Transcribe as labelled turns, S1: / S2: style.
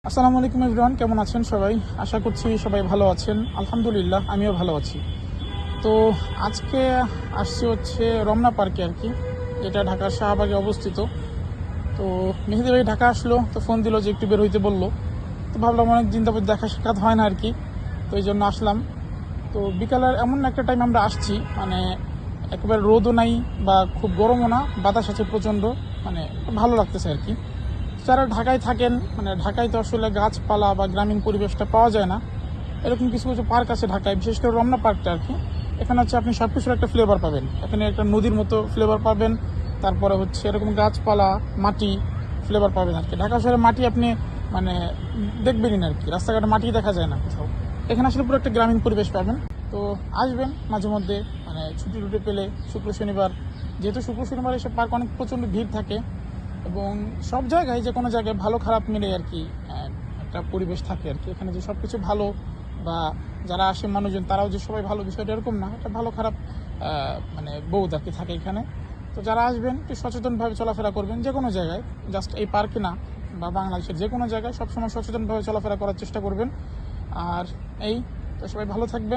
S1: আসসালামু আলাইকুম এভরিওয়ান, কেমন আছেন সবাই? আশা করছি সবাই ভালো আছেন। আলহামদুলিল্লাহ আমিও ভালো আছি। তো আজকে আসছি হচ্ছে রমনা পার্কে আর কি, যেটা ঢাকার শাহবাগে অবস্থিত। তো মেহেদি ভাই ঢাকা আসলো, তো ফোন দিল যে একটু বের হইতে বললো। তো ভাবলাম অনেক দিন তারপর দেখা সাক্ষাৎ হয় না আর কি, তো এই জন্য আসলাম। তো বিকালের এমন একটা টাইম আমরা আসছি, মানে একেবারে রোদও নাই বা খুব গরমও না, বাতাস আছে প্রচণ্ড, মানে ভালো লাগতেছে আর কি। যারা ঢাকায় থাকেন, মানে ঢাকায় তো আসলে গাছপালা বা গ্রামীণ পরিবেশটা পাওয়া যায় না। এরকম কিছু কিছু পার্ক আছে ঢাকায়, বিশেষ করে রমনা পার্কটা আর কি। এখানে হচ্ছে আপনি সব কিছুর একটা ফ্লেভার পাবেন, এখানে একটা নদীর মতো ফ্লেভার পাবেন। তারপরে হচ্ছে এরকম গাছপালা, মাটি ফ্লেভার পাবেন আর কি। ঢাকা শহরে মাটি আপনি মানে দেখবেনই না আর কি, রাস্তাঘাটে মাটি দেখা যায় না কোথাও। এখানে আসলে পুরো একটা গ্রামীণ পরিবেশ পাবেন। তো আসবেন মাঝে মধ্যে, মানে ছুটি টুটি পেলে শুক্র শনিবার, যেহেতু শুক্র শনিবার এসব পার্ক অনেক প্রচণ্ড ভিড় থাকে। এবং সব জায়গায়, যে কোনো জায়গায় ভালো খারাপ মিলে আর কি একটা পরিবেশ থাকে আর কি। এখানে যে সব কিছু ভালো বা যারা আসে মানুষজন তারাও যে সবাই ভালো, বিষয়টা এরকম না, একটা ভালো খারাপ মানে বোধ আর কি থাকে এখানে। তো যারা আসবেন একটু সচেতনভাবে চলাফেরা করবেন যে কোনো জায়গায়, জাস্ট এই পার্কে না, বা বাংলাদেশের যে কোনো জায়গায় সবসময় সচেতনভাবে চলাফেরা করার চেষ্টা করবেন। আর এই তো, সবাই ভালো থাকবেন।